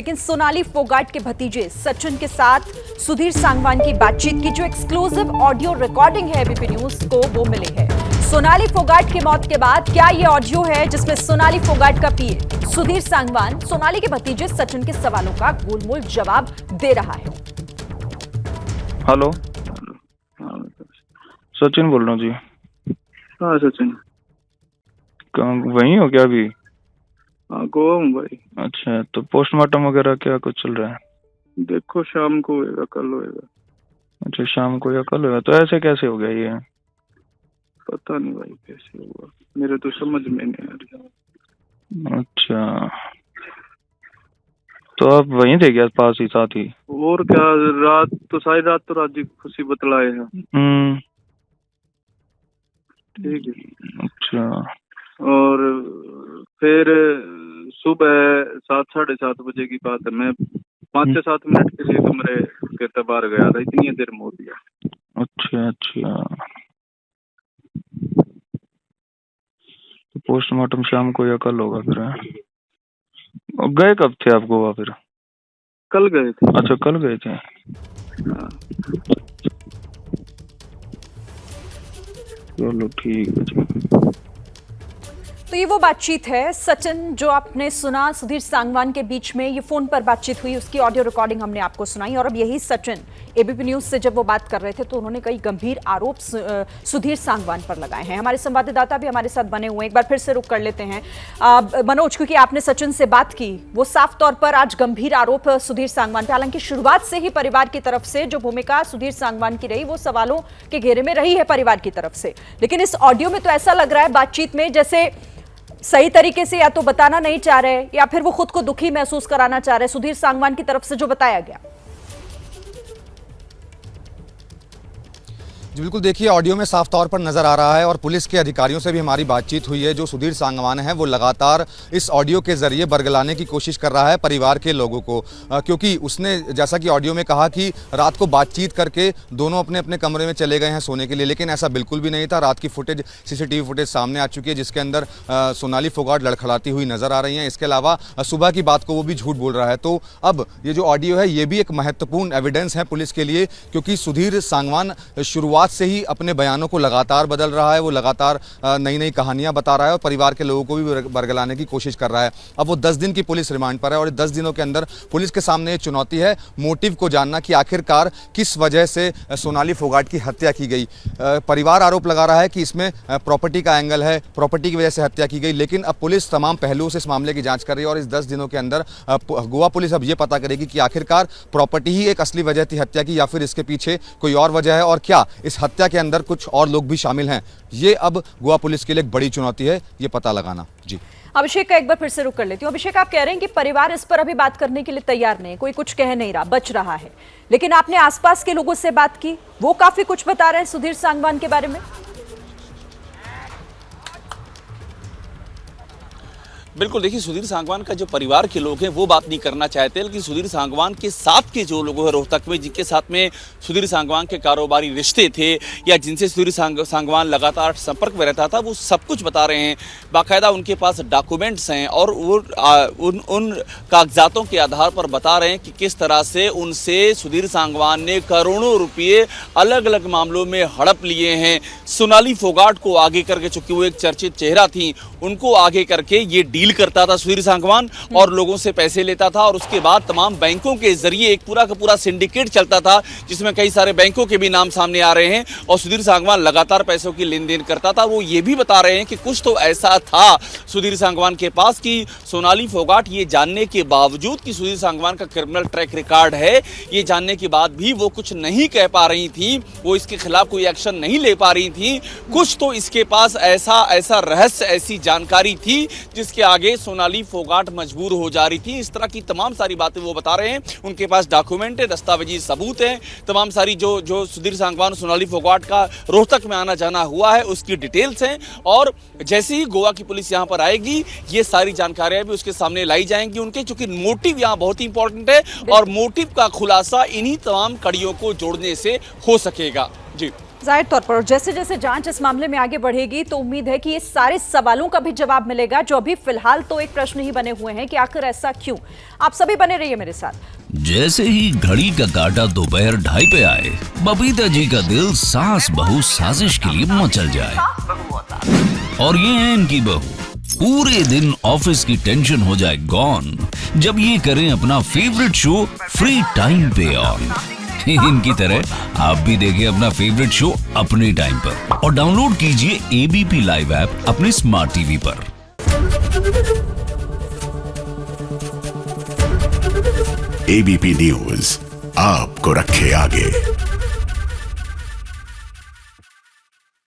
लेकिन सोनाली फोगाट के भतीजे सचिन के साथ सुधीर सांगवान की बातचीत की जो एक्सक्लूसिव ऑडियो रिकॉर्डिंग है एबीपी न्यूज को वो मिली है। सोनाली फोगाट की मौत के बाद क्या ये ऑडियो है जिसमें सोनाली फोगाट का पीए सुधीर सांगवान सोनाली के भतीजे सचिन के सवालों का गोलमोल जवाब दे रहा है। हेलो, सचिन बोल रहा हूँ जी। हाँ सचिन, कहाँ वहीं हो क्या अभी? हाँ गोवा हूँ भाई। अच्छा, तो पोस्टमार्टम वगैरह क्या कुछ चल रहा है? देखो शाम को होएगा, कल होएगा। अच्छा, शाम को या कल होगा? तो ऐसे कैसे हो गया ये? पता नहीं भाई कैसे हुआ, मेरे तो समझ में नहीं आ रहा। अच्छा, तो आप वहीं थे क्या, पास ही साथ ही? और क्या, रात तो सारी रात तो राजी खुशी बतलाए हैं। ठीक है। अच्छा, और फिर सुबह 7-7:30 बजे की बात है, मैं 5 से 7 मिनट के लिए कमरे के बाहर गया था, इतनी देर में हो गया। अच्छा अच्छा, तो पोस्टमार्टम शाम को या कल होगा फिर? गए कब थे आप गोवा फिर? कल गए थे। अच्छा, कल गए थे। हाँ। चलो ठीक है जी। तो ये वो बातचीत है सचिन जो आपने सुना सुधीर सांगवान के बीच में, ये फोन पर बातचीत हुई, उसकी ऑडियो रिकॉर्डिंग हमने आपको सुनाई। और अब यही सचिन एबीपी न्यूज से जब वो बात कर रहे थे तो उन्होंने कई गंभीर आरोप सुधीर सांगवान पर लगाए हैं। हमारे संवाददाता भी हमारे साथ बने हुए हैं, एक बार फिर से रुक कर लेते हैं। मनोज, क्योंकि आपने सचिन से बात की, वो साफ तौर पर आज गंभीर आरोप सुधीर सांगवान पे, हालांकि शुरुआत से ही परिवार की तरफ से जो भूमिका सुधीर सांगवान की रही वो सवालों के घेरे में रही है परिवार की तरफ से, लेकिन इस ऑडियो में तो ऐसा लग रहा है बातचीत में जैसे सही तरीके से या तो बताना नहीं चाह रहे या फिर वो खुद को दुखी महसूस कराना चाह रहे सुधीर सांगवान की तरफ से जो बताया गया। जी बिल्कुल, देखिए ऑडियो में साफ तौर पर नज़र आ रहा है और पुलिस के अधिकारियों से भी हमारी बातचीत हुई है। जो सुधीर सांगवान है वो लगातार इस ऑडियो के ज़रिए बरगलाने की कोशिश कर रहा है परिवार के लोगों को, क्योंकि उसने जैसा कि ऑडियो में कहा कि रात को बातचीत करके दोनों अपने अपने कमरे में चले गए हैं सोने के लिए, लेकिन ऐसा बिल्कुल भी नहीं था। रात की फुटेज, सीसीटीवी फुटेज सामने आ चुकी है जिसके अंदर सोनाली फोगाट लड़खड़ाती हुई नज़र आ रही हैं। इसके अलावा सुबह की बात को वो भी झूठ बोल रहा है। तो अब ये जो ऑडियो है ये भी एक महत्वपूर्ण एविडेंस है पुलिस के लिए, क्योंकि सुधीर सांगवान शुरुआत से ही अपने बयानों को लगातार बदल रहा है। वो लगातार नई नई कहानियां बता रहा है और परिवार के लोगों को भी बरगलाने की कोशिश कर रहा है। अब वो 10 दिन की पुलिस रिमांड पर है और 10 दिनों के अंदर पुलिस के सामने ये चुनौती है मोटिव को जानना कि आखिरकार किस वजह से सोनाली फोगाट की हत्या की गई। परिवार आरोप लगा रहा है कि इसमें प्रॉपर्टी का एंगल है, प्रॉपर्टी की वजह से हत्या की गई, लेकिन अब पुलिस तमाम पहलुओं से इस मामले की जांच कर रही है और इस 10 दिनों के अंदर गोवा पुलिस अब ये पता करेगी कि आखिरकार प्रॉपर्टी ही एक असली वजह थी हत्या की या फिर इसके पीछे कोई और वजह है, और क्या इस हत्या के अंदर कुछ और लोग भी शामिल हैं। ये अब गोवा पुलिस के लिए एक बड़ी चुनौती है, ये पता लगाना। जी अभिषेक का एक बार फिर से रुक कर लेती हूँ। अभिषेक, आप कह रहे हैं कि परिवार इस पर अभी बात करने के लिए तैयार नहीं, कोई कुछ कह नहीं रहा, बच रहा है, लेकिन आपने आसपास के लोगों से बात की, वो काफी कुछ बता रहे हैं सुधीर सांगवान के बारे में। बिल्कुल, देखिए सुधीर सांगवान का जो परिवार के लोग हैं वो बात नहीं करना चाहते, लेकिन सुधीर सांगवान के साथ के जो लोग हैं रोहतक में, जिनके साथ में सुधीर सांगवान के कारोबारी रिश्ते थे या जिनसे सुधीर सांगवान लगातार संपर्क में रहता था, वो सब कुछ बता रहे हैं। बाकायदा उनके पास डॉक्यूमेंट्स हैं और वो उन कागजातों के आधार पर बता रहे हैं कि किस तरह से उनसे सुधीर सांगवान ने करोड़ों रुपये अलग अलग मामलों में हड़प लिए हैं। सोनाली फोगाट को आगे करके, चूंकि वो एक चर्चित चेहरा थी, उनको आगे करके ये डील करता था सुधीर सांगवान और लोगों से पैसे लेता था और उसके बाद तमाम बैंकों के जरिए एक पूरा का पूरा सिंडिकेट चलता था जिसमें कई सारे बैंकों के भी नाम सामने आ रहे हैं और सुधीर सांगवान लगातार पैसों की लेन देन करता था। वो ये भी बता रहे हैं कि कुछ तो ऐसा था सुधीर सांगवान के पास कि सोनाली फोगाट ये जानने के बावजूद कि सुधीर सांगवान का क्रिमिनल ट्रैक रिकॉर्ड है, ये जानने के बाद भी वो कुछ नहीं कह पा रही थी, वो इसके खिलाफ कोई एक्शन नहीं ले पा रही थी। कुछ तो इसके पास ऐसा रहस्य, ऐसी जानकारी थी जिसके आगे सोनाली फोगाट मजबूर हो जा रही थी। इस तरह की तमाम सारी बातें वो बता रहे हैं। उनके पास डॉक्यूमेंट है, दस्तावेजी सबूत है, तमाम सारी जो सुधीर सांगवान सोनाली फोगाट का रोहतक में आना जाना हुआ है उसकी डिटेल्स हैं। और जैसे ही गोवा की पुलिस यहाँ पर आएगी ये सारी जानकारियां भी उसके सामने लाई जाएंगी उनके, क्योंकि मोटिव यहाँ बहुत ही इंपॉर्टेंट है और मोटिव का खुलासा इन्हीं तमाम कड़ियों को जोड़ने से हो सकेगा। जी जाहिर तौर पर जैसे जैसे जांच इस मामले में आगे बढ़ेगी तो उम्मीद है कि ये सारे सवालों का भी जवाब मिलेगा, जो अभी फिलहाल तो एक प्रश्न ही बने हुए हैं कि आखिर ऐसा क्यों। आप सभी बने रहिए मेरे साथ। जैसे ही घड़ी का काटा दोपहर 2:30 पे आए, बबीता जी का दिल सास बहू साजिश के लिए मचल जाए। और ये है इनकी बहू, पूरे दिन ऑफिस की टेंशन हो जाए गॉन जब ये करें अपना फेवरेट शो फ्री टाइम पे ऑन। इनकी तरह आप भी देखिए अपना फेवरेट शो अपने टाइम पर और डाउनलोड कीजिए एबीपी लाइव ऐप अपने स्मार्ट टीवी पर। एबीपी न्यूज आपको रखे आगे।